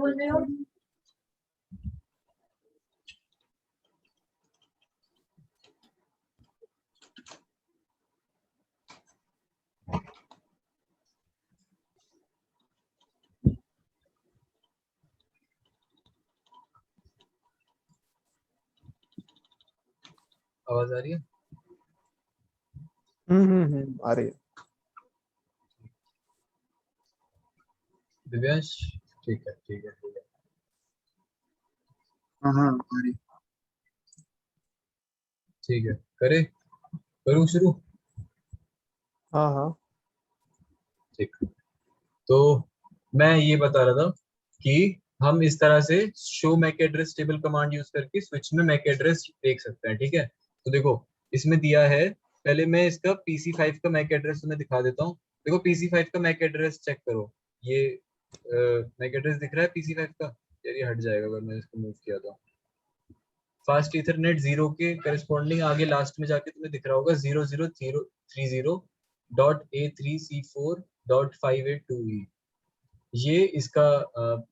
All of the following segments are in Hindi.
बोल रहे हो? आवाज आ रही है? आ रही है। दिव्यांश ठीक है ठीक है ठीक है। हाँ आ रही। ठीक है करूँ शुरू? हाँ ठीक। तो मैं ये बता रहा था कि हम इस तरह से show MAC address table command use करके स्विच में मैक एड्रेस देख सकते हैं। ठीक है, तो देखो इसमें दिया है, पहले मैं इसका PC5 का मैक एड्रेस तुम्हें दिखा देता हूँ। देखो PC5 का मैक एड्रेस चेक करो, ये मैक एड्रेस दिख रहा है PC5 का? यार ये हट जाएगा अगर मैं इसको मूव किया तो। फास्ट इथरनेट 0 के करस्पॉन्डिंग आगे लास्ट में जाके तुम्हें दिख रहा होगा 00030.A3C4.582E। ये इसका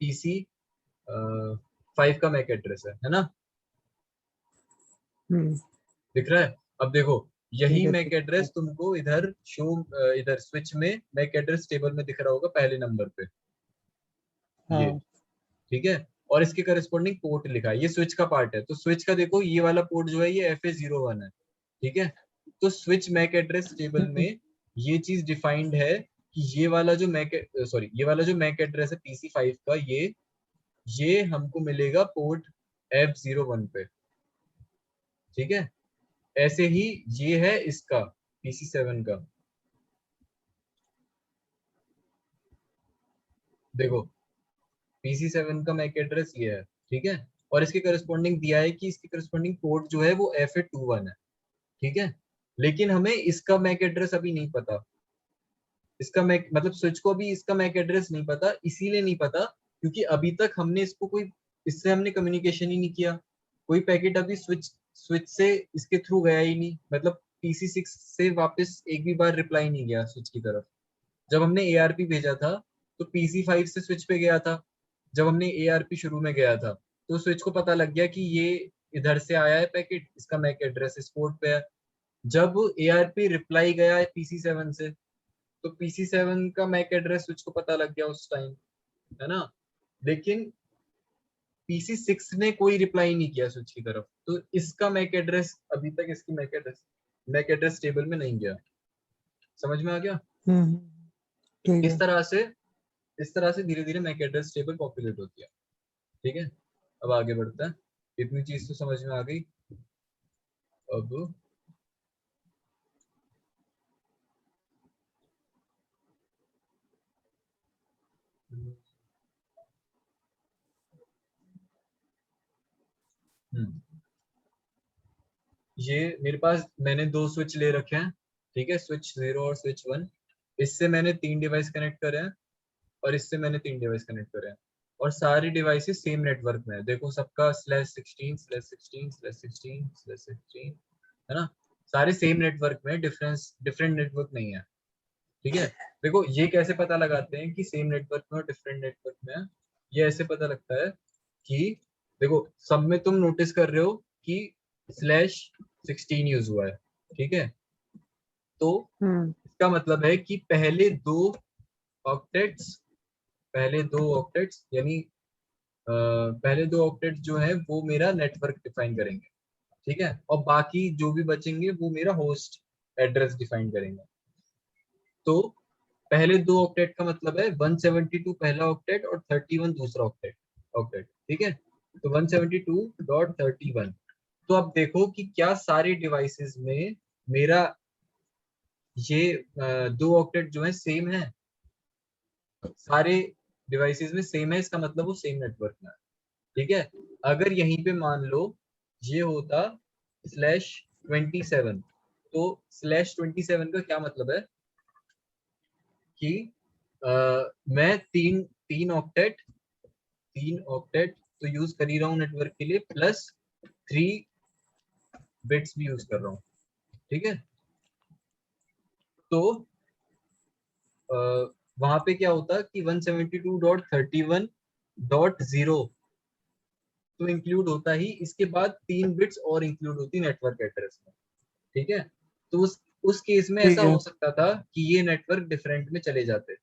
PC5 का मैक एड्रेस है ना? दिख रहा है? अब देखो यही मैक एड्रेस तुमको इधर इधर स्विच में मैक एड्रेस टेबल में दिख रहा होगा पहले नंबर पे। ये ठीक है, और इसके करस्पॉन्डिंग पोर्ट लिखा है, ये स्विच का पार्ट है। तो स्विच का देखो ये वाला पोर्ट जो है ये FA01 है। ठीक है, तो स्विच मैक एड्रेस टेबल में ये चीज डिफाइंड है कि ये वाला जो मैक एड्रेस है PC5 का, ये हमको मिलेगा पोर्ट F01 पे। ठीक है, ऐसे ही ये है इसका PC7 का। देखो PC7 का मैक एड्रेस ये है। ठीक है, और इसके करस्पॉन्डिंग दिया है कि इसके करस्पॉन्डिंग पोर्ट जो है वो FA21 है। ठीक है, लेकिन हमें इसका मैक एड्रेस अभी नहीं पता। इसका मैक मतलब स्विच को अभी इसका मैक एड्रेस नहीं पता, इसीलिए नहीं पता क्योंकि अभी तक हमने इससे हमने कम्युनिकेशन ही नहीं किया। कोई पैकेट अभी स्विच से इसके थ्रू गया ही नहीं, मतलब PC6 से वापस एक भी बार रिप्लाई नहीं गया स्विच की तरफ। जब हमने ARP भेजा था तो PC5 से स्विच पे गया था। जब हमने ARP शुरू में गया था तो स्विच को पता लग गया कि ये इधर से आया है पैकेट, इसका मैक एड्रेस इस पोर्ट पे है। जब ARP रिप्लाई गया है PC7 से तो PC7 का मैक एड्रेस स्विच को पता लग गया उस टाइम, है ना? लेकिन PC6 ने कोई रिप्लाई नहीं किया स्विच की तरफ, तो इसका मैक एड्रेस अभी तक इसकी मैक एड्रेस टेबल में नहीं गया। समझ में आ गया? ठीक है। इस तरह से धीरे धीरे मैक एड्रेस टेबल पॉपुलेट होती है। ठीक है, अब आगे बढ़ते हैं। इतनी चीज तो समझ में आ गई। अब ये मेरे पास मैंने 2 स्विच ले रखे हैं। ठीक है, स्विच 0 और स्विच 1। इससे मैंने 3 डिवाइस कनेक्ट करे हैं और इससे मैंने 3 डिवाइस कनेक्ट करे हैं, और सारी डिवाइसेस सेम नेटवर्क में है। देखो सबका /16/16/16/16 है ना? सारे सेम नेटवर्क में, डिफरेंट नेटवर्क नहीं है। ठीक है, देखो ये कैसे पता लगाते हैं कि सेम नेटवर्क में और डिफरेंट नेटवर्क में है? ये ऐसे पता लगता है कि देखो सब में तुम नोटिस कर रहे हो कि /16 यूज हुआ है। ठीक है, तो इसका मतलब है कि पहले दो ऑक्टेट्स यानी पहले 2 ऑक्टेट्स जो है वो मेरा नेटवर्क डिफाइन करेंगे। ठीक है, और बाकी जो भी बचेंगे वो मेरा होस्ट एड्रेस डिफाइन करेंगे। तो पहले 2 ऑक्टेट का मतलब है 172 पहला ऑक्टेट और 31 दूसरा ऑक्टेट। ठीक है, तो 172.31। तो अब देखो कि क्या सारे डिवाइसेस में मेरा ये 2 ऑक्टेट जो है सेम है? सारे डिवाइसेस में सेम है, इसका मतलब वो सेम नेटवर्क में है। ठीक है, अगर यहीं पे मान लो ये होता /27, तो /27 का क्या मतलब है कि मैं तीन ऑक्टेट तो यूज कर ही रहा हूँ नेटवर्क के लिए, प्लस 3 बिट्स भी यूज कर रहा हूँ। ठीक है, तो वहां पे क्या होता कि 172.31 डॉट जीरो तो इंक्लूड होता ही, इसके बाद 3 बिट्स और इंक्लूड होती नेटवर्क एड्रेस में, ठीक है। तो उस केस में ठीक ऐसा है। हो सकता था कि ये नेटवर्क डिफरेंट में चले जाते,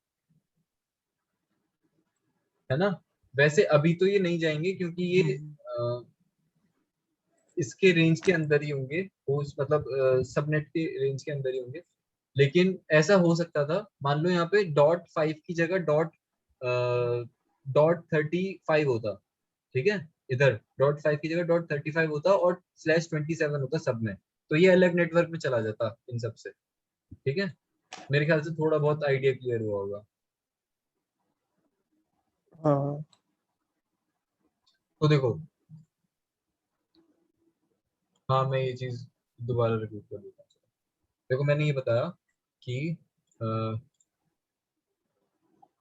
है ना। वैसे अभी तो ये नहीं जाएंगे क्योंकि ये इसके रेंज के अंदर ही होंगे, होस्ट मतलब सबनेट के रेंज के अंदर ही होंगे। लेकिन ऐसा हो सकता था, मान लो यहाँ पे .5 की जगह .35 होता, ठीक है। इधर .5 की जगह .35 होता और /27 होता सब में, तो ये अलग नेटवर्क में चला जाता इन सब से, ठीक है। मेरे ख्याल से थोड़ा बहुत आइडिया क्लियर हुआ होगा। हाँ। तो देखो, हाँ मैं ये चीज दोबारा रिपीट कर देता हूँ। देखो मैंने ये बताया कि अ,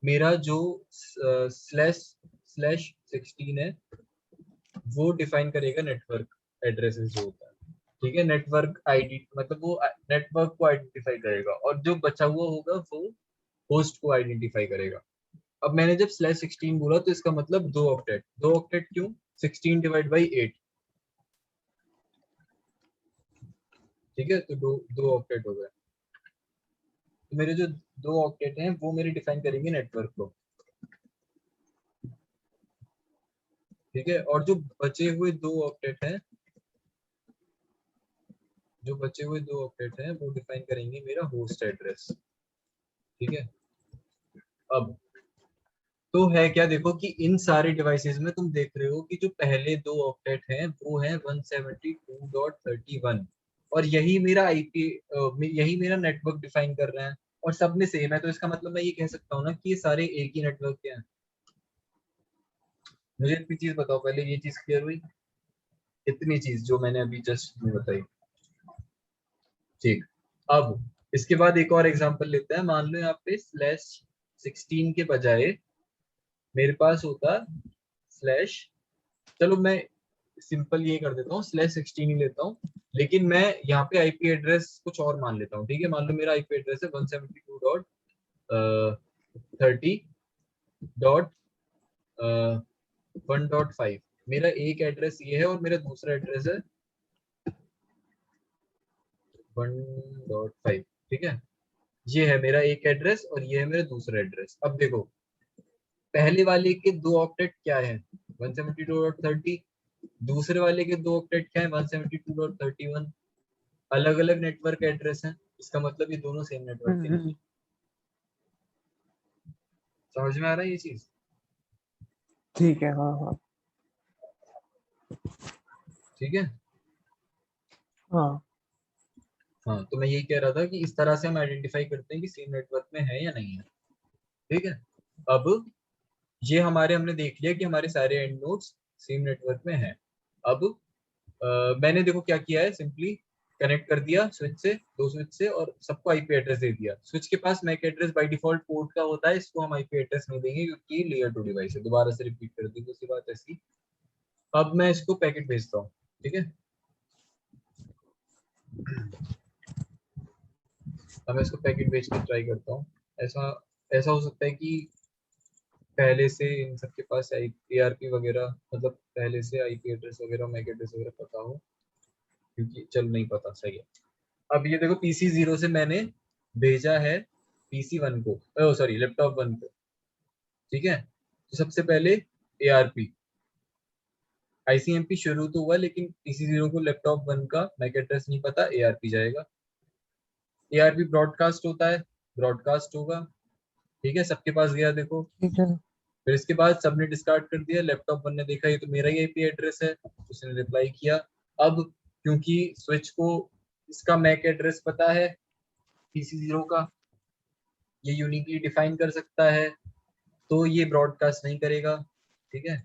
मेरा जो /16 है वो डिफाइन करेगा नेटवर्क एड्रेसेस जो होता है, ठीक है। नेटवर्क आईडी मतलब वो नेटवर्क को आइडेंटिफाई करेगा, और जो बचा हुआ होगा वो होस्ट को आइडेंटिफाई करेगा। अब मैंने जब /16 बोला तो इसका मतलब 2 ऑक्टेट। 2 ऑक्टेट क्यों? 16/8, ठीक है। तो दो ऑक्टेट हो गए। तो मेरे जो 2 ऑक्टेट हैं वो मेरे डिफाइन करेंगे नेटवर्क को, ठीक है। और जो बचे हुए 2 ऑक्टेट हैं, जो बचे हुए 2 ऑक्टेट हैं वो डिफाइन करेंगे मेरा होस्ट एड्रेस, ठीक है। अब तो है क्या, देखो कि इन सारे डिवाइसेस में तुम देख रहे हो कि जो पहले 2 ऑक्टेट हैं वो है 172.31, और यही मेरा आईपी, यही मेरा नेटवर्क डिफाइन कर रहे हैं, और सब में सेम है। तो इसका मतलब मैं ये कह सकता हूँ ना कि ये सारे एक ही नेटवर्क के हैं। मुझे इतनी चीज बताओ, पहले ये चीज क्लियर हुई, इतनी चीज जो मैंने अभी जस्ट बताई, ठीक। अब इसके बाद एक और एग्जांपल लेते हैं। मान लो यहाँ पे /16 के बजाय मेरे पास होता स्लैश, चलो मैं सिंपल ये कर देता हूँ, /16 ही लेता हूँ, लेकिन मैं यहाँ पे आईपी एड्रेस कुछ और मान लेता हूँ, ठीक है। मान लो मेरा आईपी एड्रेस है 172.30.1.5। मेरा एक एड्रेस ये है और मेरा दूसरा एड्रेस है 1.5, ठीक है। ये है मेरा एक एड्रेस और ये है मेरा दूसरा एड्रेस। अब देखो, पहले वाले के 2 ऑक्टेट क्या है? 172.30। दूसरे वाले के 2 ऑक्टेट क्या है? 172.31। अलग अलग नेटवर्क एड्रेस हैं, इसका मतलब ये दोनों सेम नेटवर्क के नहीं है। समझ में आ रहा है ये चीज? ठीक है। हाँ हाँ। ठीक है। हाँ। हाँ, तो मैं यही कह रहा था कि इस तरह से हम आइडेंटिफाई करते हैं कि सेम नेटवर्क में है या नहीं है, ठीक है। अब ये हमारे, हमने देख लिया कि हमारे सारे एंड नोड्स सेम नेटवर्क में हैं। अब मैंने देखो क्या किया है, सिंपली कनेक्ट कर दिया स्विच से, दो स्विच से, और सबको आईपी एड्रेस दे दिया। स्विच के पास MAC address by default port का होता है, इसको हम आईपी एड्रेस नहीं देंगे क्योंकि लेयर 2 डिवाइस है। दोबारा से रिपीट कर दी दूसरी बात ऐसी। अब मैं इसको पैकेट भेजता हूँ, ठीक है। अब मैं इसको पैकेट भेज के ट्राई करता हूँ। ऐसा ऐसा हो सकता है कि पहले से इन सबके पास ARP वगैरह, मतलब पहले से आईपी एड्रेस वगैरह मैक एड्रेस वगैरह पता हो, क्योंकि चल नहीं पता, सही है। अब ये देखो, PC0 से मैंने भेजा है PC1 को, सॉरी लैपटॉप 1 को, ठीक है। तो सबसे पहले ARP ICMP शुरू तो हुआ, लेकिन PC0 को लैपटॉप 1 का मैक एड्रेस नहीं पता, ARP जाएगा। ARP ब्रॉडकास्ट होता है, ब्रॉडकास्ट होगा, ठीक है। सबके पास गया देखो। ठीक है। फिर इसके बाद सबने डिस्कार्ड कर दिया, लैपटॉप 1 ने देखा ये तो मेरा ही आईपी एड्रेस है, उसने रिप्लाई किया। अब क्योंकि स्विच को इसका मैक एड्रेस पता है PC0 का, ये यूनिकली डिफाइन कर सकता है, तो ये ब्रॉडकास्ट नहीं करेगा, ठीक है।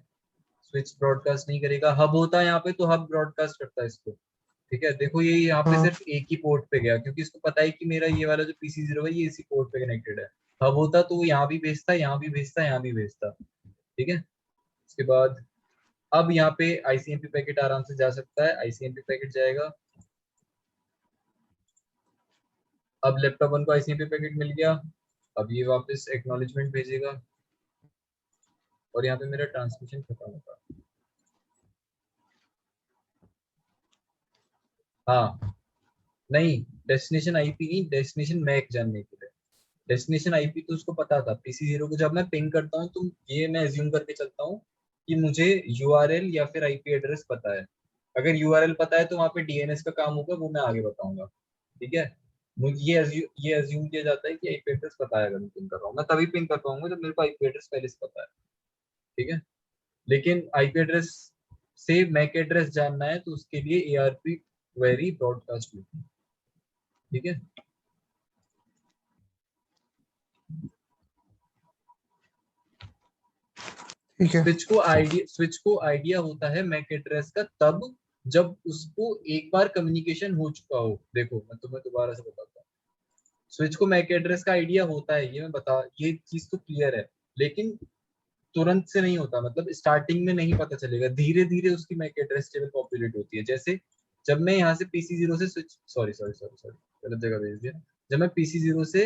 स्विच ब्रॉडकास्ट नहीं करेगा। हब होता है यहाँ पे, तो हब ब्रॉडकास्ट करता है इसको, ठीक है। देखो ये यहाँ पे हाँ। सिर्फ एक ही पोर्ट पे गया, क्योंकि इसको पता है कि मेरा ये वाला जो PC0 है ये इसी पोर्ट पे कनेक्टेड है। हब होता तो वो यहाँ भी भेजता, यहाँ भी भेजता, यहाँ भी भेजता, ठीक है। उसके बाद अब यहाँ पे आईसीएमपी पैकेट आराम से जा सकता है, आईसीएमपी पैकेट जाएगा। अब लैपटॉप 1 को आईसीएमपी पैकेट मिल गया। अब ये वापस एक्नॉलेजमेंट भेजेगा, और यहाँ पे मेरा ट्रांसमिशन खत्म होगा। हाँ नहीं, डेस्टिनेशन आईपी नहीं, डेस्टिनेशन मैक जानने के लिए। डेस्टिनेशन आईपी तो उसको पता था, PC0 को जब मैं पिंग करता हूँ तो ये मैं एज्यूम करके चलता हूँ कि मुझे यूआरएल या फिर आईपी एड्रेस पता है। अगर यूआरएल पता है तो वहाँ पे डीएनएस का काम होगा, वो मैं आगे बताऊंगा। ठीक है, मुझे ये एज्यूम किया जाता है कि आईपी एड्रेस पता है। अगर मैं पिंग कर रहा हूँ, मैं तभी पिंग कर पाऊंगा जब मेरे को आईपी एड्रेस पहले से पता है। ठीक है, लेकिन आईपी एड्रेस से मैक एड्रेस जानना है तो उसके लिए एआरपी क्वेरी ब्रॉडकास्ट होती है। ठीक है, ठीक है। स्विच को आइडिया होता है मैक एड्रेस का तब जब उसको एक बार कम्युनिकेशन हो चुका हो। देखो मैं तुम्हें दोबारा से बताता हूँ, स्विच को मैक एड्रेस का आइडिया होता है, ये मैं बता, ये चीज तो क्लियर है। लेकिन तुरंत से नहीं होता, मतलब स्टार्टिंग में नहीं पता चलेगा, धीरे धीरे उसकी मैक एड्रेस टेबल पॉपुलेट होती है। जैसे जब मैं यहाँ से PC0 से switch, sorry sorry sorry sorry गलत जगह भेज दिया। जब मैं PC0 से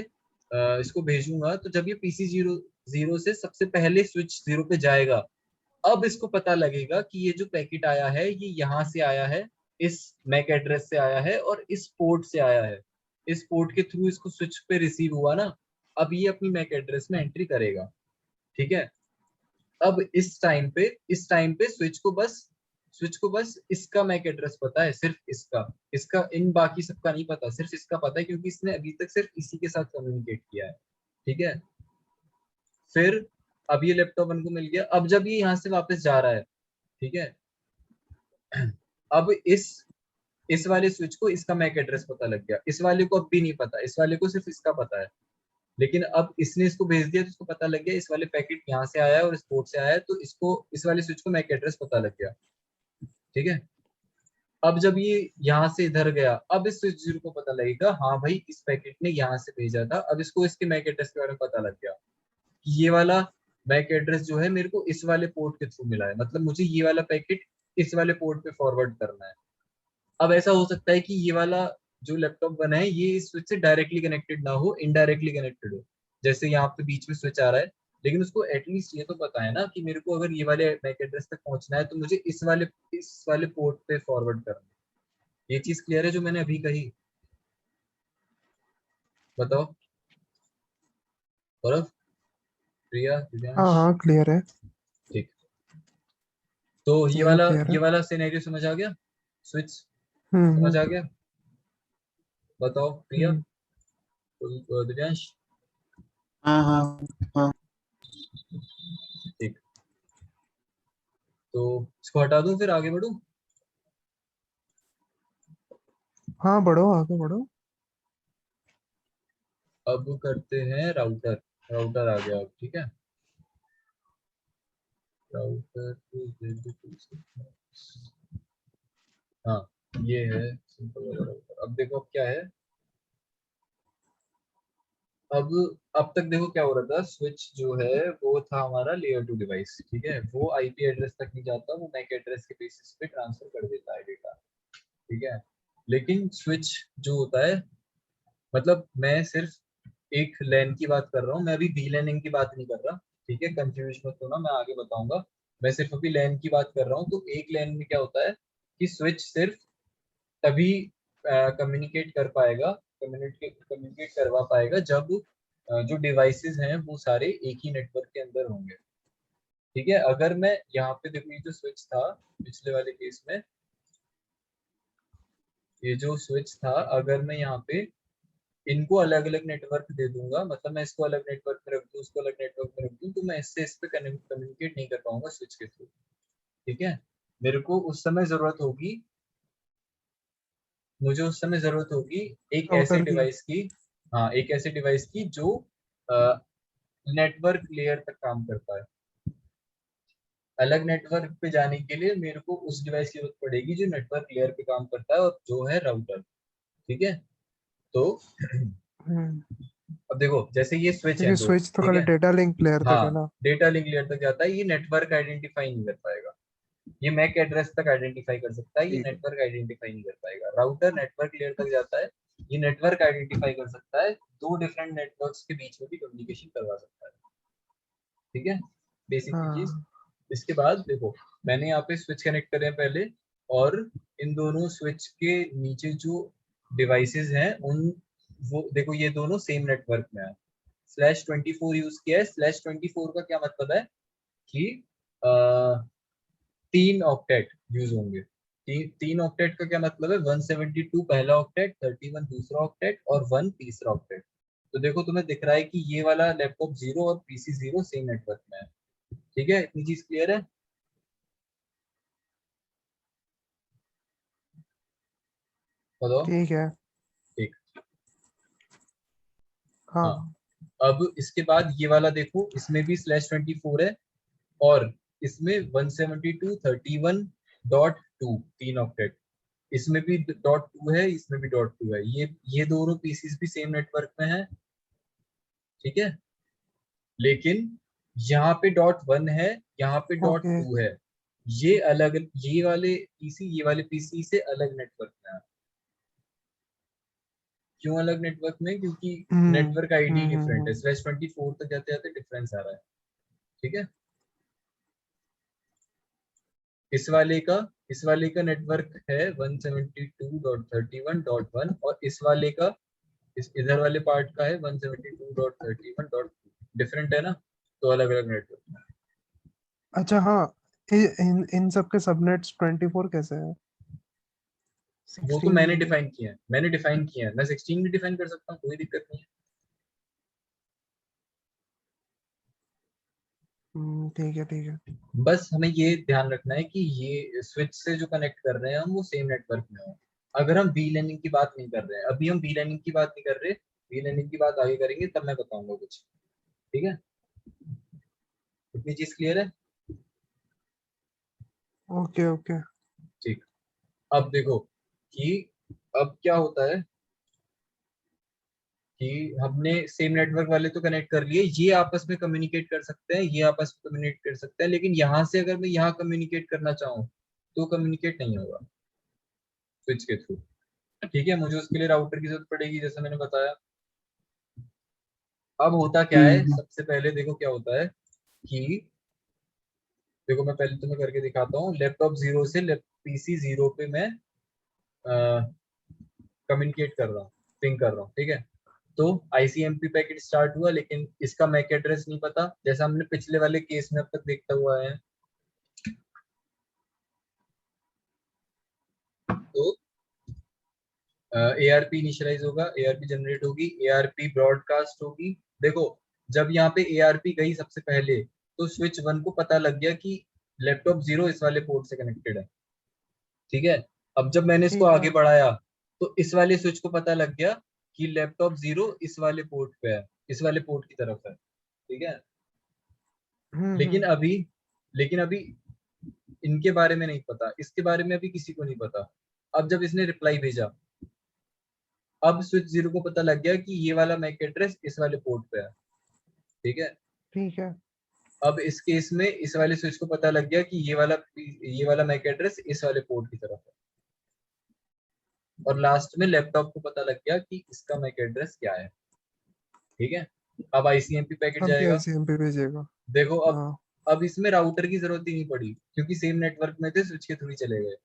इसको भेजूंगा तो जब ये PC0 से सबसे पहले स्विच 0 पे जाएगा, अब इसको पता लगेगा कि ये जो पैकेट आया है ये यहाँ से आया है, इस मैक एड्रेस से आया है और इस पोर्ट से आया है। इस पोर्ट के थ्रू इसको स्विच पे रिसीव हुआ ना, अब ये अपनी मैक एड्रेस में एंट्री करेगा। ठीक है, अब इस टाइम पे स्विच को बस इसका मैक एड्रेस पता है, सिर्फ इसका। इसका इन बाकी सबका नहीं पता, सिर्फ इसका पता है क्योंकि इसने अभी तक सिर्फ इसी के साथ कम्युनिकेट किया है। ठीक है, फिर अब ये लैपटॉप इनको मिल गया, अब जब ये यहाँ से वापस जा रहा है, ठीक है, अब इस वाले स्विच को इसका मैक एड्रेस पता लग गया, इस वाले को अब भी नहीं पता, इस वाले को सिर्फ इसका पता है। लेकिन अब इसने इसको भेज दिया तो इसको पता लग गया इस वाले पैकेट यहाँ से आया है और इस पोर्ट से आया है, तो इसको इस वाले स्विच को मैक एड्रेस पता लग गया। ठीक है, अब जब ये यहाँ से इधर गया, अब इस स्विच 0 को पता लगेगा हाँ भाई इस पैकेट ने यहाँ से भेजा था, अब इसको इसके मैक एड्रेस के बारे में पता लग गया कि ये वाला मैक एड्रेस जो है मेरे को इस वाले पोर्ट के थ्रू मिला है, मतलब मुझे ये वाला पैकेट इस वाले पोर्ट पे फॉरवर्ड करना है। अब ऐसा हो सकता है कि ये वाला जो लैपटॉप बना है ये इस स्विच से डायरेक्टली कनेक्टेड ना हो, इनडायरेक्टली कनेक्टेड हो। जैसे यहाँ पे बीच में स्विच आ रहा है, लेकिन उसको एटलीस्ट ये तो पता है ना कि मेरे को अगर ये वाले मैक एड्रेस तक पहुंचना है तो मुझे इस वाले पोर्ट पे फॉरवर्ड करना है। ये चीज क्लियर है जो मैंने अभी कही? बताओ गौरव, प्रिया, हाँ दिव्यांश। हाँ क्लियर है। ठीक, तो ये एकदम वाला क्लियर है। ये वाला सिनेरियो समझ आ गया, स्विच समझ हम्म। आ गया? बताओ प्रिया, हम्म। दिव्यांश। हाँ हाँ हाँ। ठीक, तो इसको हटा दूं फिर आगे बढ़ूं? हाँ बढ़ो, आगे बढ़ो। अब करते हैं राउटर। राउटर आ गया अब, ठीक है। राउटर हाँ, ये है सिंपल वाला राउटर। अब देखो अब क्या है। अब अब तक देखो क्या हो रहा था, स्विच जो है वो था हमारा लेयर 2 डिवाइस, ठीक है, वो आईपी एड्रेस तक नहीं जाता, वो मैक एड्रेस के बेसिस पे ट्रांसफर कर देता है डेटा। ठीक है, लेकिन स्विच जो होता है, मतलब मैं सिर्फ एक लैन की बात कर रहा हूँ, मैं अभी वीलैनिंग की बात नहीं कर रहा। ठीक है, कंफ्यूज मत होना, मैं आगे बताऊंगा। मैं सिर्फ अभी लैन की बात कर रहा हूँ। तो एक लैन में क्या होता है कि स्विच सिर्फ तभी कम्युनिकेट कर पाएगा, कम्युनिकेट करवा पाएगा जब जो डिवाइसेस हैं वो सारे एक ही नेटवर्क के अंदर होंगे। ठीक है, अगर मैं यहाँ पे देखो, ये जो स्विच था पिछले वाले केस में, ये जो स्विच था, अगर मैं यहाँ पे इनको अलग अलग नेटवर्क दे दूंगा, मतलब मैं इसको अलग नेटवर्क में रख दूं, उसको अलग नेटवर्क में रख दूं, तो मैं इससे इस पे कम्युनिकेट नहीं कर पाऊंगा स्विच के थ्रू। ठीक है, मेरे को उस समय जरूरत होगी, मुझे उस समय जरूरत होगी एक ऐसे राउटर की। डिवाइस की। हाँ, एक ऐसे डिवाइस की जो नेटवर्क लेयर तक काम करता है। अलग नेटवर्क पे जाने के लिए मेरे को उस डिवाइस की जरूरत पड़ेगी जो नेटवर्क लेयर पे काम करता है, और जो है राउटर। ठीक है, तो हम्म। अब देखो जैसे ये स्विच है क्योंकि दो, स्विच तो ठीक खाली है, डेटा लिंक लेयर तक है हाँ ना। डेटा लिंक लेयर तक जाता है, ये नेटवर्क आइडेंटिफाई नहीं कर पाएगा। ये मैक एड्रेस तक आइडेंटिफाई कर सकता है, ये ठीक है। नेटवर्क आइडेंटिफाई नहीं कर पाएगा। राउटर नेटवर्क लेयर तक जाता है, ये नेटवर्क आइडेंटिफाई कर सकता है, दो डिफरेंट नेटवर्क्स के बीच में भी कम्युनिकेशन करवा सकता है। ठीक है, बेसिक सी चीज। हाँ इसके बाद देखो मैंने यहाँ पे स्विच कनेक्ट करे हैं पहले, और इन दोनों स्विच के नीचे जो डिवाइसेस हैं उन वो देखो ये दोनों सेम नेटवर्क में है। /24 यूज किया है। /24 का क्या मतलब है कि 3 ऑक्टेट यूज होंगे। तीन ऑक्टेट का क्या मतलब है, 172 पहला ऑक्टेट, 31 दूसरा ऑक्टेट और 1 तीसरा ऑक्टेट। तो देखो तुम्हें दिख रहा है कि ये वाला लैपटॉप 0 और पीसी 0 सेम नेटवर्क में है। ठीक है, इतनी चीज क्लियर है? बताओ। ठीक है। ठीक। हाँ हाँ, अब इसके बाद ये वाला देखो, इसमें भी /24 है और इसमें 172.31.2 तीन ऑक्टेट, इसमें भी .2 है, इसमें भी .2 है। ये दोनों पीसीस भी सेम नेटवर्क में है। ठीक है, लेकिन यहाँ पे .1 है, यहाँ पे ओके। .2 है। ये अलग, ये वाले पीसी ये वाले पीसी से अलग नेटवर्क में है। क्यों अलग नेटवर्क में? क्योंकि नेटवर्क आईडी डिफरेंट है। /24 तक जाते जाते डिफरेंस आ रहा है। ठीक है, इस वाले का नेटवर्क है 172.31.1 और इस वाले का, इस इधर वाले पार्ट का है 172.31.2। डिफरेंट है ना, तो अलग अलग नेटवर्क है। अच्छा हाँ, इन इन सब के सबनेट्स 24 कैसे है? वो तो 16 मैंने नहीं है? डिफाइन किया है, मैं 16 भी डिफाइन कर सकता हूँ, कोई दिक्कत नहीं है। ठीक है ठीक है। बस हमें ये ध्यान रखना है कि ये स्विच से जो कनेक्ट कर रहे हैं हम, वो सेम नेटवर्क में हो। अगर हम वीलैनिंग की बात नहीं कर रहे हैं, अभी हम वीलैनिंग की बात नहीं कर रहे, वीलैनिंग की बात आगे करेंगे तब मैं बताऊंगा कुछ। ठीक है, इतनी चीज क्लियर है? Okay okay. ठीक। अब देखो कि अब क्या होता है कि हमने सेम नेटवर्क वाले तो कनेक्ट कर लिए, ये आपस में कम्युनिकेट कर सकते हैं, ये आपस में कम्युनिकेट कर सकते हैं, लेकिन यहाँ से अगर मैं यहाँ कम्युनिकेट करना चाहूँ तो कम्युनिकेट नहीं होगा स्विच के थ्रू। ठीक है, मुझे उसके लिए राउटर की जरूरत पड़ेगी, जैसे मैंने बताया। अब होता क्या है, हम्म। सबसे पहले देखो क्या होता है कि देखो मैं पहले तुम्हें करके दिखाता हूँ। लैपटॉप 0 से पीसी 0 पे मैं कम्युनिकेट कर रहा हूँ, पिंग कर रहा हूँ। ठीक है, तो आईसीएमपी पैकेट स्टार्ट हुआ, लेकिन इसका मैक एड्रेस नहीं पता, जैसा हमने पिछले वाले केस में अब तक देखता हुआ है। तो एआरपी इनिशियलाइज होगा, एआरपी जनरेट होगी, एआरपी ब्रॉडकास्ट होगी। देखो जब यहाँ पे एआरपी गई सबसे पहले, तो स्विच 1 को पता लग गया कि लैपटॉप 0 इस वाले पोर्ट से कनेक्टेड है। ठीक है, अब जब मैंने इसको ठीक है। आगे बढ़ाया तो इस वाले स्विच को पता लग गया कि लैपटॉप 0 इस वाले पोर्ट पे है, इस वाले पोर्ट की तरफ है। ठीक है, लेकिन हम्म। अभी लेकिन अभी इनके बारे में नहीं पता, इसके बारे में अभी किसी को नहीं पता। अब जब इसने रिप्लाई भेजा, अब स्विच 0 को पता लग गया कि ये वाला मैक एड्रेस इस वाले पोर्ट पे है। ठीक है, ठीक है। अब इस केस में इस वाले स्विच को पता लग गया कि ये वाला मैक एड्रेस इस वाले पोर्ट की तरफ है, और लास्ट में लैपटॉप को पता लग गया कि इसका मैक एड्रेस क्या है। ठीक है, अब आईसीएमपी पैकेट अब जाएगा। कैसे एमपी भेजेगा? देखो हाँ। अब इसमें राउटर की जरूरत ही नहीं पड़ी, क्योंकि सेम नेटवर्क में थे, स्विच के थ्रू ही चले गए।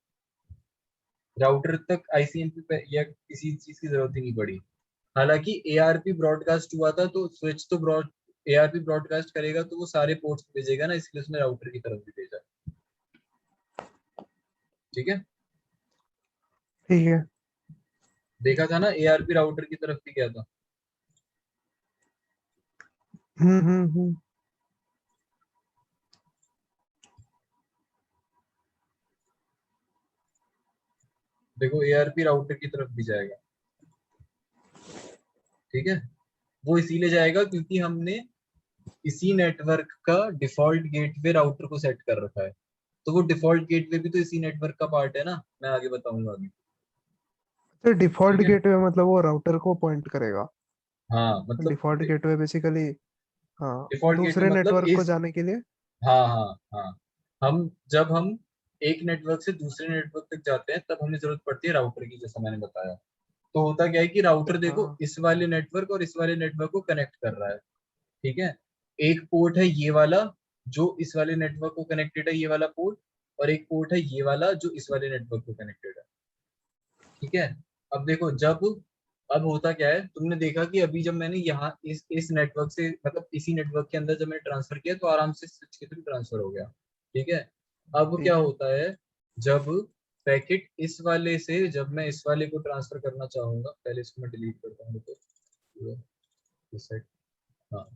राउटर तक आईसीएमपी पे या किसी चीज की जरूरत ही नहीं पड़ी। हालांकि एआरपी ब्रॉडकास्ट हुआ था, तो स्विच तो एआरपी ब्रॉडकास्ट करेगा तो वो सारे पोर्ट्स भेजेगा ना, इसलिए उसने राउटर की तरफ भी भेजा। ठीक है, ठीक है। देखा था ना, एआरपी राउटर की तरफ भी गया था। हम्म। देखो एआरपी राउटर की तरफ भी जाएगा। ठीक है, वो इसीलिए जाएगा क्योंकि हमने इसी नेटवर्क का डिफॉल्ट गेटवे राउटर को सेट कर रखा है। तो वो डिफॉल्ट गेटवे भी तो इसी नेटवर्क का पार्ट है ना, मैं आगे बताऊंगा अभी। तो डिफॉल्ट ठीक है, गेटवे मतलब वो राउटर को पॉइंट करेगा? हाँ मतलब डिफॉल्ट गेटवे बेसिकली, हाँ, डिफॉल्ट गेटवे दूसरे मतलब नेटवर्क को इस, जाने के लिए। हाँ हाँ हाँ, जब हम एक नेटवर्क से दूसरे नेटवर्क तक जाते हैं तब हमें जरूरत पड़ती है राउटर की, जैसा मैंने बताया। तो होता क्या है कि राउटर देखो हाँ। इस वाले नेटवर्क और इस वाले नेटवर्क को कनेक्ट कर रहा है। ठीक है, एक पोर्ट है ये वाला जो इस वाले नेटवर्क को कनेक्टेड है, ये वाला पोर्ट, और एक पोर्ट है ये वाला जो इस वाले नेटवर्क को कनेक्टेड है। ठीक है, अब देखो जब अब होता क्या है, तुमने देखा कि अभी जब मैंने यहाँ इस नेटवर्क से मतलब इसी नेटवर्क के अंदर जब मैंने ट्रांसफर किया तो आराम से स्विच के थ्रू ट्रांसफर हो गया। ठीक है, अब ठीक क्या है। होता है, जब पैकेट इस वाले से जब मैं इस वाले को ट्रांसफर करना चाहूंगा, पहले इसको मैं डिलीट करता हूँ तो इस साइड, हाँ,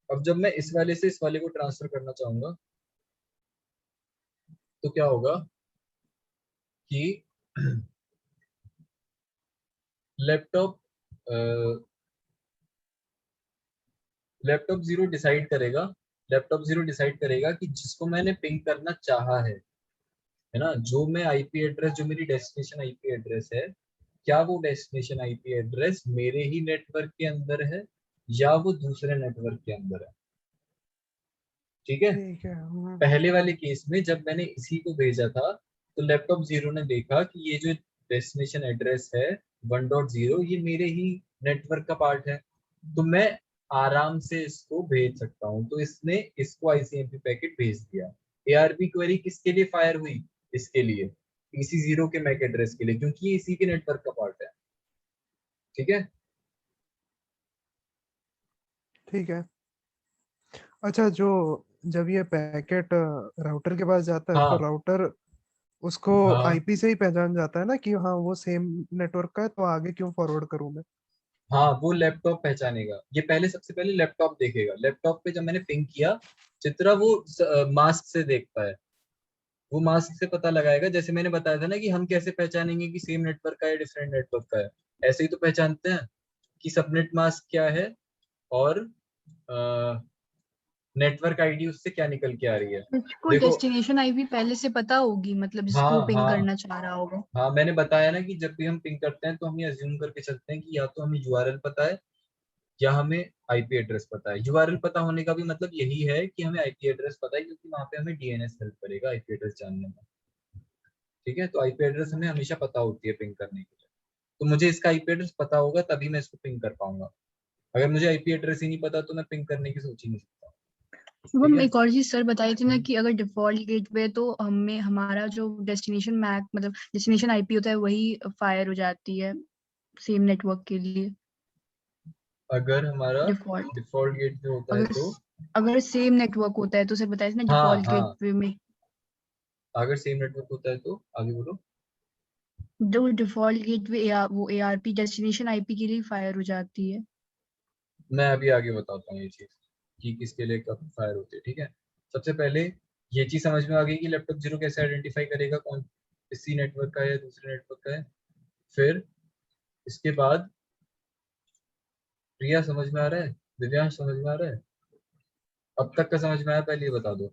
अब जब मैं इस वाले से इस वाले को ट्रांसफर करना चाहूंगा तो क्या होगा कि लैपटॉप लैपटॉप जीरो डिसाइड करेगा कि जिसको मैंने पिंग करना चाहा है ना, जो मैं आईपी एड्रेस, जो मेरी डेस्टिनेशन आईपी एड्रेस है, क्या वो डेस्टिनेशन आईपी एड्रेस मेरे ही नेटवर्क के अंदर है या वो दूसरे नेटवर्क के अंदर है। ठीक है, ठीक है। पहले वाले केस में जब मैंने इसी को भेजा था तो लैपटॉप जीरो ने देखा कि ये जो डेस्टिनेशन एड्रेस है 1.0 ये मेरे ही नेटवर्क का पार्ट है, तो मैं आराम से इसको भेज सकता हूँ, तो इसने इसको आईसीएमपी पैकेट भेज दिया। एआरपी क्वेरी किसके लिए फायर हुई, इसके लिए, पीसी जीरो के मैक एड्रेस के लिए, क्योंकि ये इसी के नेटवर्क का पार्ट है। ठीक है, ठीक है। अच्छा, जो जब ये पैकेट राउटर के पास जाता है तो हाँ राउटर उसको हाँ आईपी से ही पहचान जाता है ना कि हाँ वो सेम नेटवर्क का है, तो आगे क्यों फॉरवर्ड करूं मैं? हाँ, वो लैपटॉप पहचानेगा, ये पहले सबसे पहले लैपटॉप देखेगा। लैपटॉप पे जब मैंने पिंग किया चित्रा, वो मास्क से देखता है, वो मास्क से पता लगाएगा, जैसे मैंने बताया था ना कि हम कैसे पहचानेंगे कि सेम नेटवर्क का है डिफरेंट नेटवर्क का है, ऐसे ही तो पहचानते हैं कि सबनेट मास्क क्या है और नेटवर्क आईडी उससे क्या निकल के आ रही है। उसको देखो, डेस्टिनेशन आईपी पहले से पता होगी, मतलब जिसको हाँ पिंग हाँ करना चाह रहा होगा। हाँ, मैंने बताया ना कि जब भी हम पिंग करते हैं तो हम ये अज्यूम करके चलते हैं कि या तो हमें यूआरएल पता है या हमें आईपी एड्रेस पता है। यूआरएल पता होने का भी मतलब यही है कि हमें आईपी एड्रेस पता है, क्योंकि वहां पे हमें डीएनएस हेल्प करेगा आईपी एड्रेस जानने में। ठीक है, तो आईपी एड्रेस हमें हमेशा पता होती है पिंग करने के लिए, तो मुझे इसका आईपी एड्रेस पता होगा तभी मैं इसको पिंग कर पाऊंगा। अगर मुझे आईपी एड्रेस ही नहीं पता तो मैं पिंग करने की सोच ही नहीं सकता। ठीक शुभम, है, एक और चीज सर बताई थी ना कि अगर डिफॉल्ट गेटवे तो हमें हमारा जो डेस्टिनेशन मैक मतलब डेस्टिनेशन आईपी होता है वही फायर हो जाती है सेम नेटवर्क के लिए। अगर हमारा डिफॉल्ट डिफॉल्ट गेट पे होता है अगर तो, अगर सेम नेटवर्क होता है तो सर बताया था ना हाँ डिफॉल्ट हाँ, गेटवे में अगर सेम नेटवर्क होता है तो आगे बोलो। जो डिफॉल्ट गेटवे वो एआरपी डेस्टिनेशन आईपी के लिए फायर हो जाती है। मैं अभी आगे बताता हूँ ये चीज कि किसके लिए कब फायर होती है। ठीक है, सबसे पहले ये चीज समझ में आ गई कि लैपटॉप जीरो कैसे आइडेंटिफाई करेगा कौन इसी नेटवर्क का है या दूसरे नेटवर्क का है। फिर इसके बाद प्रिया समझ में आ रहा है, दिव्यांश समझ में आ रहा है, अब तक का समझ में आया, पहले ये बता दो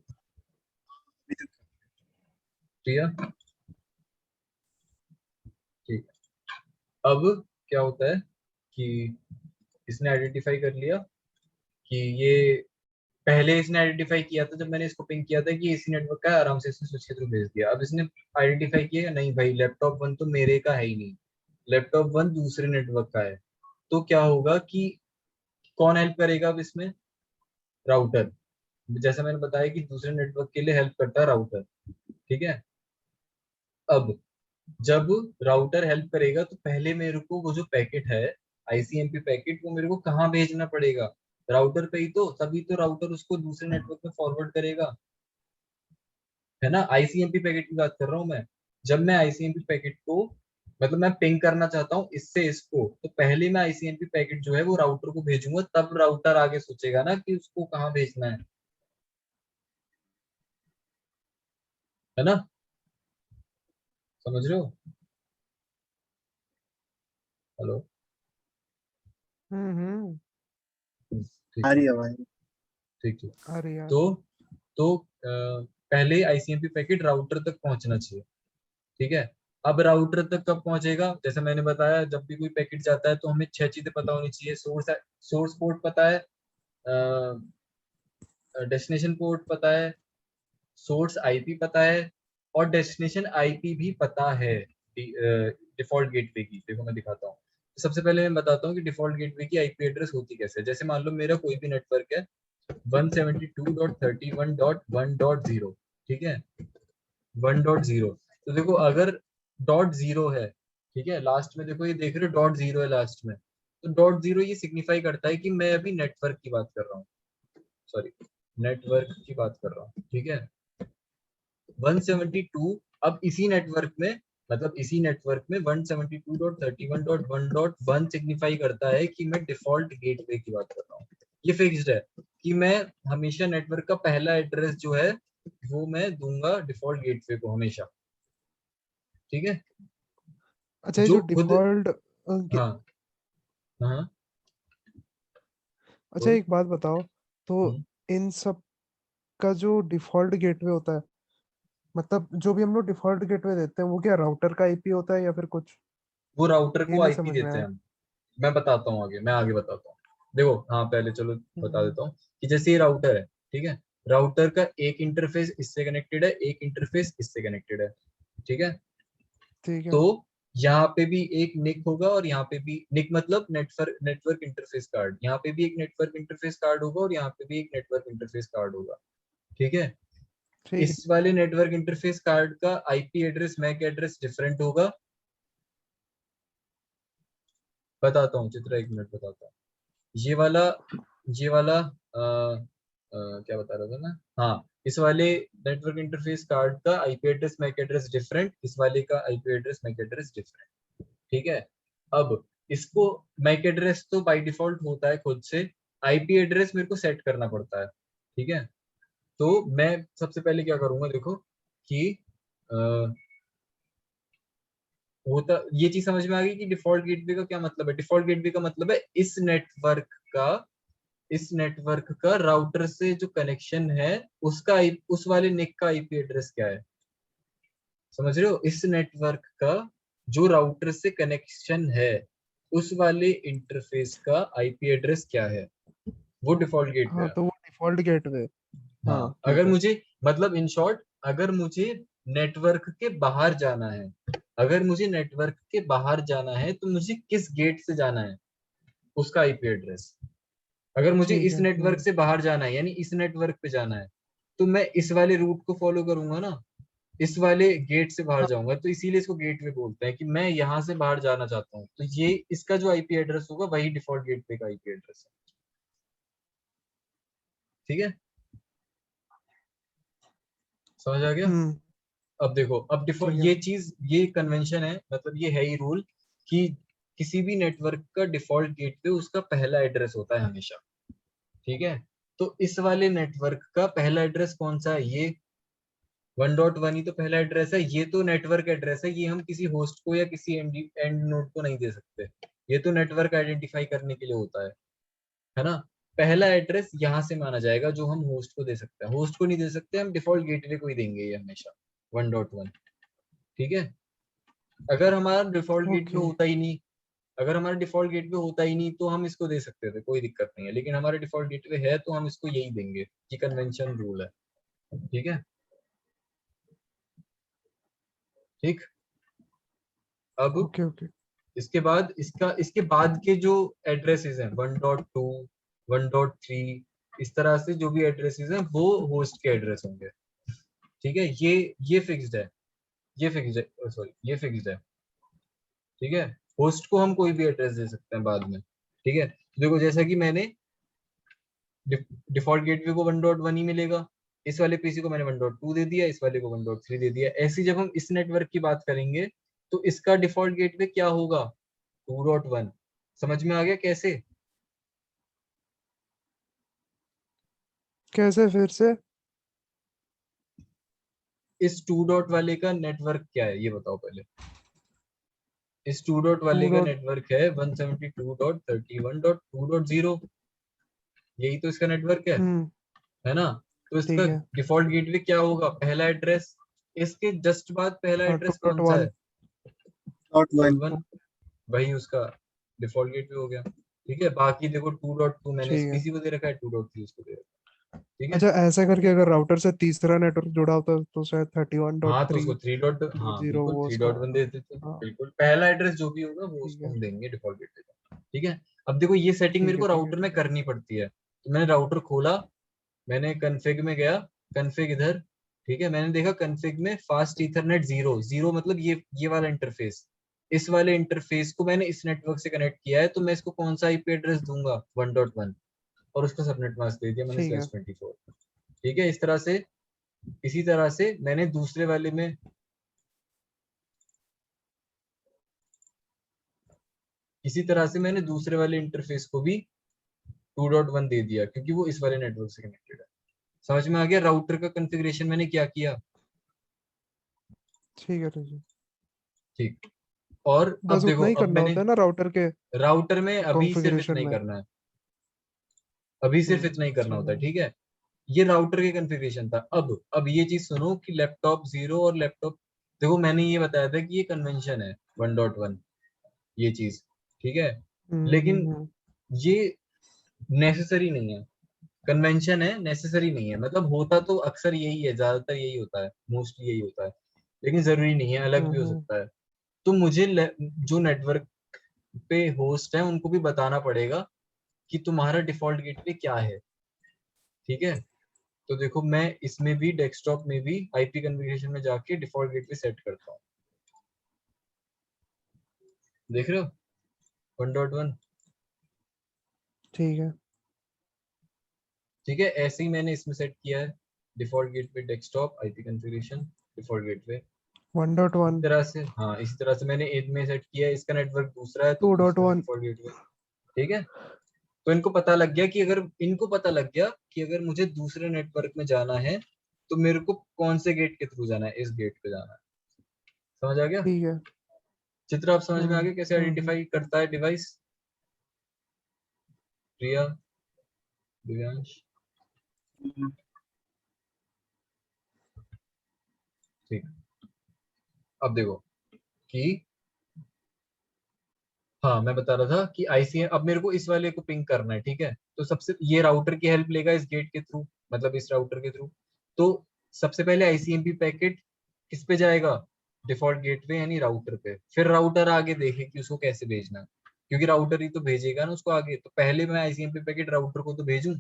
प्रिया। ठीक है, अब क्या होता है कि इसने आइडेंटिफाई कर लिया कि ये, पहले इसने आइडेंटिफाई किया था जब मैंने इसको पिंग किया था कि इसी नेटवर्क का है, आराम से इसने स्विच के थ्रू भेज दिया। अब इसने आइडेंटिफाई किया नहीं भाई लैपटॉप वन तो मेरे का है ही नहीं, लैपटॉप वन दूसरे नेटवर्क का है, तो क्या होगा कि कौन हेल्प करेगा अब इसमें, राउटर। जैसा मैंने बताया कि दूसरे नेटवर्क के लिए हेल्प करता है राउटर। ठीक है, अब जब राउटर हेल्प करेगा तो पहले मेरे को वो जो पैकेट है आईसीएमपी पैकेट, वो मेरे को कहाँ भेजना पड़ेगा, राउटर पे ही तो, तभी तो राउटर उसको दूसरे नेटवर्क में फॉरवर्ड करेगा, है ना। आईसीएमपी पैकेट की बात कर रहा हूँ मैं। जब मैं आईसीएमपी पैकेट को मतलब मैं पिंग करना चाहता हूँ इससे इसको, तो पहले मैं आईसीएमपी पैकेट जो है वो राउटर को भेजूंगा, तब राउटर आगे सोचेगा ना कि उसको कहाँ भेजना है ना, समझ रहे हो। हेलो, हम्म। ठीक आ है, रही है आवाज। ठीक है। अरे यार। तो पहले आईसीएमपी पैकेट राउटर तक पहुंचना चाहिए। ठीक है, अब राउटर तक कब पहुंचेगा, जैसे मैंने बताया जब भी कोई पैकेट जाता है तो हमें 6 चीजें पता होनी चाहिए। सोर्स पोर्ट पता है, डेस्टिनेशन पोर्ट पता है, सोर्स आईपी पता है, और डेस्टिनेशन आईपी भी पता है डिफॉल्ट गेटवे की। देखो मैं दिखाता हूँ, सबसे पहले मैं बताता हूँ कि डिफॉल्ट गेटवे की आईपी एड्रेस होती कैसे है। जैसे मान लो मेरा कोई भी नेटवर्क है, 172.31.1.0, ठीक है 1.0। तो देखो अगर डॉट जीरो है, ठीक है लास्ट में देखो ये देख रहे हो डॉट जीरो है लास्ट में, तो डॉट जीरो ये सिग्निफाई करता है कि मैं अभी नेटवर्क की बात कर रहा हूँ, सॉरी नेटवर्क की बात कर रहा हूँ, ठीक है 172। अब इसी नेटवर्क में मतलब इसी नेटवर्क में 172.31.1.1 सिग्निफाई करता है कि मैं डिफॉल्ट गेटवे की बात कर रहा हूँ। ये फिक्स्ड है कि मैं हमेशा नेटवर्क का पहला एड्रेस जो है वो मैं दूंगा डिफॉल्ट गेटवे को हमेशा, ठीक है अच्छा ये जो जो खुद डिफॉल्ट हाँ हाँ अच्छा बोल एक बात बताओ, तो हम्म, इन सब का जो डिफॉल्ट गेटवे होता है, मतलब जो भी हम लोग डिफॉल्ट गेटवे देते हैं वो क्या राउटर का आईपी होता है या फिर कुछ? वो राउटर ये को नहीं आईपी समझ में देते हैं आया। हम। मैं बताता हूँ आगे, मैं आगे बताता हूँ। देखो हाँ पहले चलो बता हम्म, देता हूँ कि जैसे ये राउटर है, ठीक है राउटर का एक इंटरफेस इससे कनेक्टेड है, एक इंटरफेस इससे कनेक्टेड है, ठीक है ठीक है तो यहाँ पे भी एक निक होगा और यहाँ पे भी निक मतलब नेटवर्क इंटरफेस कार्ड, यहाँ पे भी एक नेटवर्क इंटरफेस कार्ड होगा और यहाँ पे भी एक नेटवर्क इंटरफेस कार्ड होगा, ठीक है ठीक है। इस वाले नेटवर्क इंटरफेस कार्ड का IP address MAC address different होगा। बताता हूँ चित्र, एक मिनट बताता हूँ। ये वाला क्या बता रहा था ना, हाँ इस वाले नेटवर्क इंटरफेस कार्ड का IP address MAC address different, इस वाले का IP address MAC address different, ठीक है अब इसको मैक एड्रेस तो बाय डिफॉल्ट होता है खुद से, आईपी एड्रेस मेरे को सेट करना पड़ता है, ठीक है तो मैं सबसे पहले क्या करूंगा देखो कि अ, होता ये चीज समझ में आ गई कि डिफॉल्ट गेटवे का क्या मतलब है। डिफॉल्ट गेटवे का मतलब है इस नेटवर्क का राउटर से जो कनेक्शन है उसका उस वाले निक का आईपी एड्रेस क्या है, समझ रहे हो इस नेटवर्क का जो राउटर से कनेक्शन है उस वाले इंटरफेस का आईपी एड्रेस क्या है, वो डिफॉल्ट गेटवे हाँ है। तो वो डिफॉल्ट गेटवे। हाँ हाँ अगर ठीक है। मुझे मतलब इन शॉर्ट अगर मुझे नेटवर्क के बाहर जाना है, अगर मुझे नेटवर्क के बाहर जाना है तो मुझे किस गेट से जाना है उसका आईपी एड्रेस, अगर मुझे ठीक इस है। नेटवर्क से बाहर जाना है यानी इस नेटवर्क पे जाना है तो मैं इस वाले रूट को फॉलो करूंगा ना, इस वाले गेट से बाहर हाँ जाऊंगा तो इसीलिए इसको गेटवे बोलते हैं कि मैं यहाँ से बाहर जाना चाहता हूँ तो ये इसका जो आईपी एड्रेस होगा वही डिफॉल्ट गेटवे का आईपी एड्रेस है, ठीक है समझ आ गया। हम्म अब देखो अब ठीक डिफॉल्ट है। ये चीज ये कन्वेंशन है मतलब ये है ही रूल कि किसी भी नेटवर्क का डिफॉल्ट गेटवे उसका पहला एड्रेस होता है हमेशा, ठीक है तो इस वाले नेटवर्क का पहला एड्रेस कौन सा है, ये 1.1 ही तो पहला एड्रेस है, ये तो नेटवर्क एड्रेस है, ये हम किसी होस्ट को या किसी एंड नोड को नहीं दे सकते, ये तो नेटवर्क आइडेंटिफाई करने के लिए होता है ना पहला एड्रेस यहाँ से माना जाएगा जो हम होस्ट को दे सकते हैं, होस्ट को नहीं दे सकते, हम डिफॉल्ट गेटवे को ही देंगे ये हमेशा 1.1, ठीक है अगर हमारा डिफॉल्ट गेटवे ओके। होता ही नहीं, अगर हमारा डिफॉल्ट गेटवे होता ही नहीं तो हम इसको दे सकते थे कोई दिक्कत नहीं है, लेकिन हमारा डिफॉल्ट गेटवे है तो हम इसको यही देंगे, ये कन्वेंशन रूल है, ठीक है ठीक अब ओके ओके। इसके बाद इसके बाद के जो एड्रेसेस हैं 1.2 1.3 इस तरह से जो भी एड्रेसेस हैं वो होस्ट के एड्रेस होंगे, ठीक है ये फिक्स्ड है, ये फिक्स्ड है सॉरी ये फिक्स्ड है, ठीक है होस्ट को हम कोई भी एड्रेस दे सकते हैं बाद में, ठीक है देखो जैसा कि मैंने डिफॉल्ट गेटवे को 1.1 ही मिलेगा, इस वाले पीसी को मैंने 1.2 दे दिया, इस वाले को 1.3 दे दिया, ऐसे जब हम इस नेटवर्क की बात करेंगे तो इसका डिफॉल्ट गेटवे क्या होगा 2.1, समझ में आ गया कैसे, कैसे फिर से? इस 2 डॉट वाले का नेटवर्क क्या है ये बताओ पहले, इस 2 डॉट टू वाले का डॉट। नेटवर्क है 172.31.2.0, यही तो इसका नेटवर्क हम्म है ना तो इसका ठीक है। डिफॉल्ट गेटवे क्या होगा पहला एड्रेस, इसके जस्ट बाद पहला हाँ टू एड्रेस डॉट कौन सा है one. Dot dot one. One, वही उसका डिफॉल्ट गेटवे हो गया, ठीक है बाकी देखो 2.2 मैंने इस ठीक है। पीसी को दे रखा है 2.3 उसको दे रखा है, ठीक है अच्छा ऐसा करके अगर राउटर से तीसरा नेटवर्क जुड़ा होता तो शायद थर्टी वन डॉट हाँ तो थ्री उसको 3 डॉट डॉट हाँ जीरो बिल्कुल वो उसका 3.1 दे होगा। देते, हाँ बिल्कुल पहला एड्रेस जो भी होगा वो ठीक उसको है। हम देंगे डिफॉल्ट गेटवे का, ठीक है अब देखो ये सेटिंग ठीक मेरे है को ठीक है राउटर में ठीक है। करनी पड़ती है, तो मैंने राउटर खोला मैंने कन्फिग में गया, कन्फिग इधर, ठीक है, मैंने देखा कन्फिग में फास्ट ईथरनेट 0 मतलब ये वाला इंटरफेस, इस वाले इंटरफेस को मैंने इस नेटवर्क से कनेक्ट किया है, तो मैं इसको कौन सा आईपी एड्रेस दूंगा 1.1 और उसका सबनेट मास्क दे दिया मैंने ठीक है। /24। ठीक है, इसी तरह से मैंने दूसरे वाले में इसी तरह से मैंने दूसरे वाले इंटरफेस को भी 2.1 दे दिया क्योंकि वो इस वाले नेटवर्क से कनेक्टेड है। समझ में आ गया राउटर का कॉन्फ़िगरेशन मैंने क्या किया? ठीक है ठीक है। ठीक। और बस अब देखो, उतना ही अब करना मैंने होता है ना राउटर के राउटर में अभी सिर्फ कॉन्फ़िगरेशन इतना ही में। करना है, अभी सिर्फ इतना ही करना होता है। ठीक है, ये राउटर के कॉन्फ़िगरेशन था। अब ये चीज सुनो कि लैपटॉप 0 और लैपटॉप, देखो मैंने ये बताया था कि ये कन्वेंशन है 1.1 ये चीज, ठीक है, लेकिन ये नेसेसरी नहीं है। कन्वेंशन है, नेसेसरी नहीं है, मतलब होता तो अक्सर यही है, ज्यादातर यही होता है, मोस्टली यही होता है, लेकिन जरूरी नहीं है, अलग भी हो सकता है। तो मुझे जो नेटवर्क पे होस्ट है उनको भी बताना पड़ेगा कि तुम्हारा डिफॉल्ट गेटवे क्या है। ठीक है, तो देखो मैं इसमें भी डेस्कटॉप में भी आईपी कॉन्फ़िगरेशन में जाके डिफॉल्ट गेटवे सेट करता हूँ। देख रहे हो 1.1। ठीक है। ठीक है, ऐसे ही मैंने इसमें सेट किया है default gateway desktop IP configuration default gateway 1.1 इस तरह से। हाँ, इसी तरह से मैंने एड में सेट किया है, इसका नेटवर्क दूसरा है तो दूसरा 2.1 डिफॉल्ट गेटवे। ठीक है, तो इनको पता लग गया कि अगर मुझे दूसरे नेटवर्क में जाना है तो मेरे को कौन से गेट के थ्रू जाना है, इस गेट पे जाना है। समझ आ गया ठीक है। चित्र? आप समझ में आ गया कैसे हम्म। आइडेंटिफाई करता है डिवाइस? प्रिया, दिव्यांश, ठीक। अब देखो कि हाँ, मैं बता रहा था कि आईसीएम, अब मेरे को इस वाले को पिंग करना है। ठीक है, तो सबसे ये राउटर की हेल्प लेगा इस गेट के थ्रू, मतलब इस राउटर के थ्रू। तो सबसे पहले आईसीएमपी पैकेट किस पे जाएगा? डिफॉल्ट गेटवे यानी राउटर पे। फिर राउटर आगे देखे कि उसको कैसे भेजना है, क्योंकि राउटर ही तो भेजेगा ना उसको आगे। तो पहले मैं आईसीएमपी पैकेट राउटर को तो भेजूं।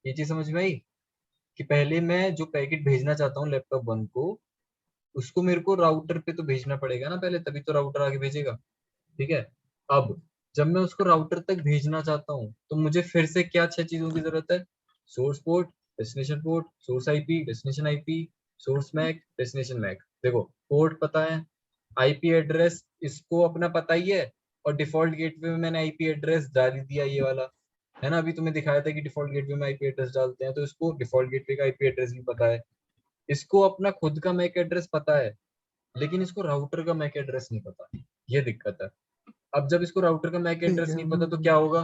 ये चीज समझ में आई कि पहले मैं जो पैकेट भेजना चाहता हूँ लैपटॉप 1 को, उसको मेरे को राउटर पे तो भेजना पड़ेगा ना पहले, तभी तो राउटर आगे भेजेगा। ठीक है, अब जब मैं उसको राउटर तक भेजना चाहता हूँ तो मुझे फिर से क्या 6 चीजों की जरूरत है? Source port, destination port, source IP, destination IP, source MAC, destination MAC. देखो पोर्ट पता है, आईपी एड्रेस इसको अपना पता ही है, और डिफॉल्ट गेटवे में मैंने आईपी एड्रेस डाल ही दिया ये वाला, है ना। अभी तुम्हें दिखाया था कि डिफॉल्ट गेटवे में आईपी एड्रेस डालते हैं, तो इसको डिफॉल्ट गेटवे का आईपी एड्रेस भी पता है। इसको अपना खुद का मैक एड्रेस पता है, लेकिन इसको राउटर का मैक एड्रेस नहीं पता, ये दिक्कत है। अब जब इसको राउटर का मैक ठीक एड्रेस है। नहीं पता तो क्या होगा?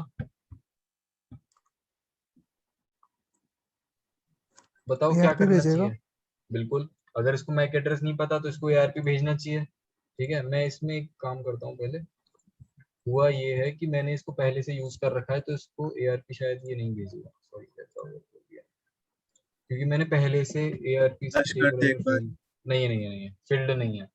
बताओ क्या ARP करना भेजेगा। चाहिए? बिल्कुल, अगर इसको मैक एड्रेस नहीं पता तो इसको एआरपी भेजना चाहिए। ठीक है, मैं इसमें एक काम करता हूँ पहले। हुआ ये है कि मैंने इसको पहले से यूज कर रखा है, तो इसको एआरपी शायद ये नहीं भेजेगा। सॉरी, क्योंकि मैंने पहले से एआरपी सर्च टेबल करते एक अगर बार। फिल नहीं है, फील्ड नहीं है,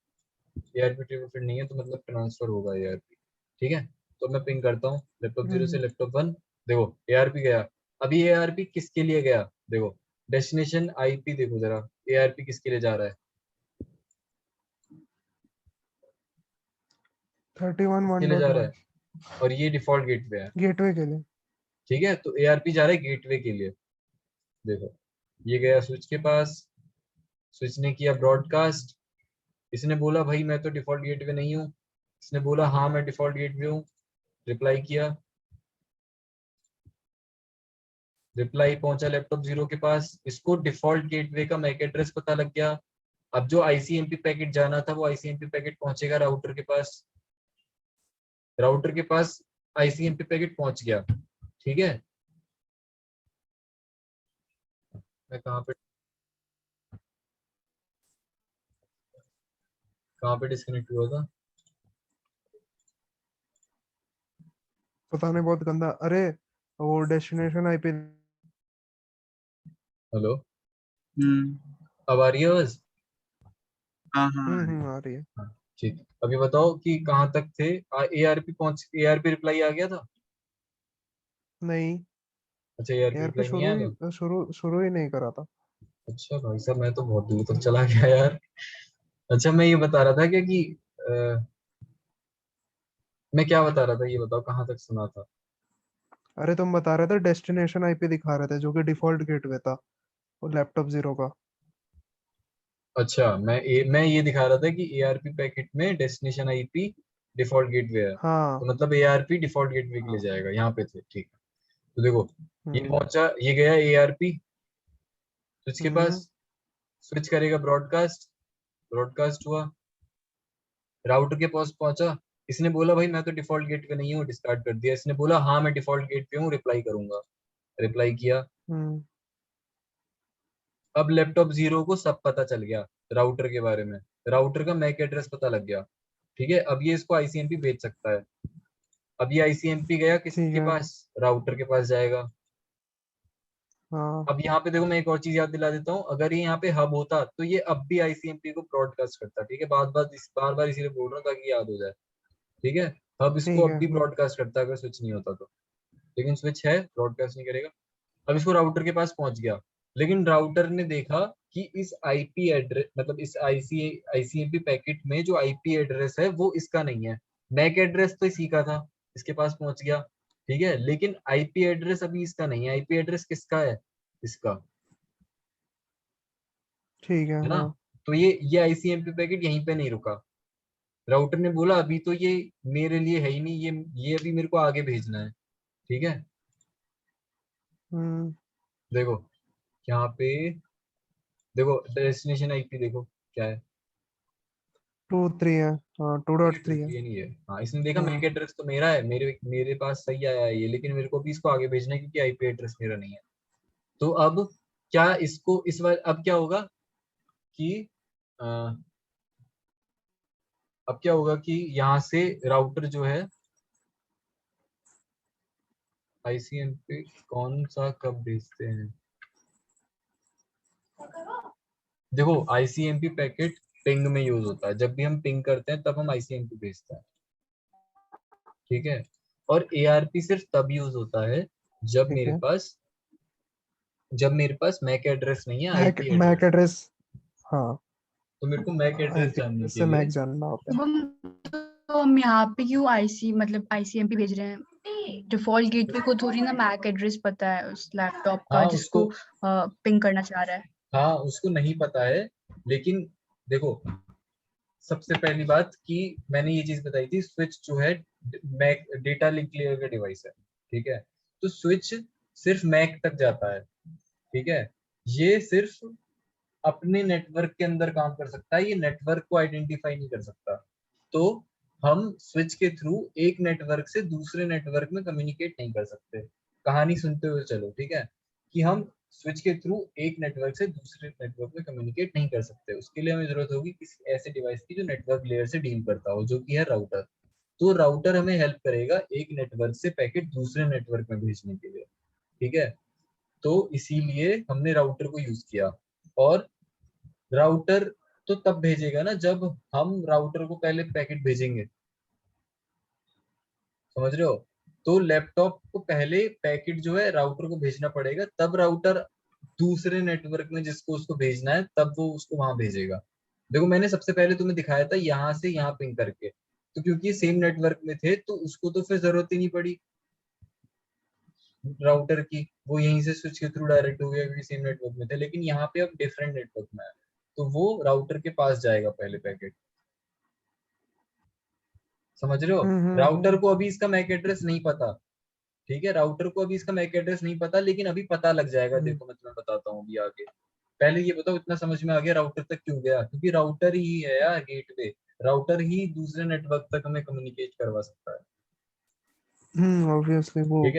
एआरपी टेबल फील्ड नहीं है, तो मतलब ट्रांसफर होगा एआरपी। ठीक है, तो मैं पिंग करता हूँ लैपटॉप 0 से लैपटॉप 1। देखो एआरपी गया। अभी एआरपी किसके लिए गया? देखो डेस्टिनेशन आईपी, देखो जरा एआरपी किसके लिए जा रहा है? 31 किसके लिए जा रहा 1.1 है? और ये डिफॉल्ट गेटवे है। गेटवे के लिए। ठीक है, तो एआरपी जा रहा है गेटवे के लिए। देखो ये गया स्विच के पास, स्विच ने किया ब्रॉडकास्ट, इसने बोला भाई मैं तो डिफॉल्ट गेटवे नहीं हूँ, इसने बोला हाँ मैं डिफॉल्ट गेटवे हूँ, रिप्लाई किया, रिप्लाई पहुंचा लैपटॉप 0 के पास, इसको डिफॉल्ट गेटवे का मैक एड्रेस पता लग गया। अब जो आईसीएमपी पैकेट जाना था वो आईसीएमपी पैकेट पहुंचेगा राउटर के पास, राउटर के पास आईसीएमपी पैकेट पहुंच गया। ठीक है, मैं कहाँ पे डिस्कनेक्ट हुआ था? पता नहीं, बहुत गंदा। अरे वो डेस्टिनेशन आईपी। हेलो, हम्म। अब आ रही है आवाज? हाँ हाँ आ रही है। हाँ, ठीक। अभी बताओ कि कहाँ तक थे? एआरपी रिप्लाई आ गया था? नहीं। अच्छा ARP यार पे रिप्लाई नहीं आया था? शुरू ही नहीं करा था। अच्छा भाई साहब, मैं तो बहुत दूर तक चला गया यार। अच्छा मैं ये बता रहा था कि मैं क्या बता रहा था, ये बताओ कहाँ तक सुना था? अरे तुम बता रहे थे डेस्टिनेशन आईपी दिखा रहे थे जो कि डिफॉल्ट गेटवे था वो लैपटॉप जीरो का। अच्छा मैं ये दिखा रहा था कि ARP पैकेट में डेस्टिनेशन आईपी डिफॉल्ट गेटवे है, हाँ। तो मतलब ARP डिफॉल्ट गेटवे के लिए हाँ। जाएगा, यहाँ पे थे ठीक है। तो देखो ये हम्म। पहुंचा, ये गया ARP स्विच के पास, हम्म। स्विच करेगा ब्रॉडकास्ट, ब्रॉडकास्ट हुआ, राउटर के पास पहुंचा, इसने बोला भाई मैं तो डिफॉल्ट गेट पे नहीं हूँ, डिस्कार्ड कर दिया। इसने बोला हाँ मैं डिफॉल्ट गेट पे हूँ, रिप्लाई करूंगा, रिप्लाई किया। हम्म। अब लैपटॉप जीरो को सब पता चल गया राउटर के बारे में, राउटर का मैक एड्रेस पता लग गया, ठीक है। अब ये इसको आईसीएमपी भेज सकता है। अब ये आईसीएमपी गया ठीक किसके है। पास, राउटर के पास जाएगा। हाँ। अब यहाँ पे देखो मैं एक और चीज याद दिला देता हूँ, अगर ये यहाँ पे हब होता तो ये अब भी आईसीएमपी को ब्रॉडकास्ट करता, ठीक है। बार बार इसीलिए बोल रहा हूँ ताकि याद हो जाए, ठीक है। हब इसको ठीक अब है। भी ब्रॉडकास्ट करता अगर स्विच नहीं होता तो, लेकिन स्विच है ब्रॉडकास्ट नहीं करेगा। अब इसको राउटर के पास पहुंच गया, लेकिन राउटर ने देखा कि इस आईपी एड्रेस मतलब इस आईसीएमपी पैकेट में जो आईपी एड्रेस है वो इसका नहीं है, मैक एड्रेस तो इसी का था, इसके पास पहुंच गया, ठीक है। लेकिन आईपी एड्रेस अभी इसका नहीं है, आईपी एड्रेस किसका है, इसका, ठीक है। है ना। हाँ। तो ये आईसीएमपी पैकेट यहीं पे नहीं रुका, राउटर ने बोला अभी तो ये मेरे लिए है ही नहीं, ये अभी मेरे को आगे भेजना है, ठीक है। हम्म। देखो यहाँ पे देखो डेस्टिनेशन आईपी देखो क्या है, 2 3 है। हाँ 2.3 है। ये नहीं है। हाँ इसने देखा मैक हाँ। एड्रेस तो मेरा है, मेरे मेरे पास सही आया है ये, लेकिन मेरे को भी इसको आगे भेजना है क्योंकि आईपी एड्रेस मेरा नहीं है। तो अब क्या इसको इस बार अब क्या होगा कि अ, अब क्या होगा कि यहाँ से राउटर जो है आईसीएमपी कौन सा कब भेजते हैं, देखो आईसीएमपी पैकेट पिंग में यूज होता है, जब भी हम पिंग करते हैं तब हम आईसीएमपी भेजते हैं, ठीक है। और एआरपी सिर्फ तब यूज होता है जब ठीक मेरे है। पास जब मेरे पास मैक एड्रेस नहीं है, मैक आईपी मैक एड्रेस है। एड्रेस। हाँ। तो मेरे को मैक एड्रेस आईपी जानने के से लिए, मैक जानना होता है। शुभम, तो हम यहाँ पे क्यों मतलब आईसीएमपी भेज रहे हैं? डिफॉल्ट गेटवे को थोड़ी ना मैक एड्रेस पता है उस लैपटॉप का हाँ उसको, जिसको पिंग करना चाह रहा है। हाँ उसको नहीं पता है, लेकिन देखो सबसे पहली बात कि मैंने ये चीज बताई थी, स्विच जो है मैक डेटा लिंक लेयर का डिवाइस है, ठीक है। तो स्विच सिर्फ मैक तक जाता है, ठीक है। ये सिर्फ अपने नेटवर्क के अंदर काम कर सकता है, ये नेटवर्क को आइडेंटिफाई नहीं कर सकता। तो हम स्विच के थ्रू एक नेटवर्क से दूसरे नेटवर्क में कम्युनिकेट नहीं कर सकते। कहानी सुनते हुए चलो, ठीक है, कि हम स्विच के थ्रू एक नेटवर्क से दूसरे नेटवर्क में कम्युनिकेट नहीं कर सकते। उसके लिए हमें जरूरत होगी किसी ऐसे डिवाइस की जो नेटवर्क लेयर से डील करता हो, जो कि है राउटर। तो राउटर हमें हेल्प करेगा एक नेटवर्क से पैकेट दूसरे नेटवर्क में भेजने के लिए, ठीक है। तो इसीलिए हमने राउटर को यूज किया। और राउटर तो तब भेजेगा ना जब हम राउटर को पहले पैकेट भेजेंगे, समझ रहे हो। तो लैपटॉप को पहले पैकेट जो है राउटर को भेजना पड़ेगा, तब राउटर दूसरे नेटवर्क में जिसको उसको भेजना है तब वो उसको वहां भेजेगा। देखो मैंने सबसे पहले तुम्हें दिखाया था यहाँ से यहाँ पिंग करके, तो क्योंकि सेम नेटवर्क में थे तो उसको तो फिर जरूरत ही नहीं पड़ी राउटर की, वो यहीं से स्विच के थ्रू डायरेक्ट हो गया क्योंकि सेम नेटवर्क में थे। लेकिन यहाँ पे अब डिफरेंट नेटवर्क में है, तो वो राउटर के पास जाएगा पहले पैकेट, समझ रहे हो। राउटर को अभी इसका मैक एड्रेस नहीं पता, ठीक है, राउटर को अभी इसका मैक एड्रेस नहीं पता, लेकिन अभी पता लग जाएगा। हम्म। देखो मैं तुम्हें बताता हूँ अभी आगे। पहले ये बताओ इतना समझ में आ गया राउटर तक क्यों गया, क्योंकि राउटर ही है यार गेटवे, राउटर ही दूसरे नेटवर्क तक हमें कम्युनिकेट करवा सकता है, ऑब्वियसली वो ठीक है।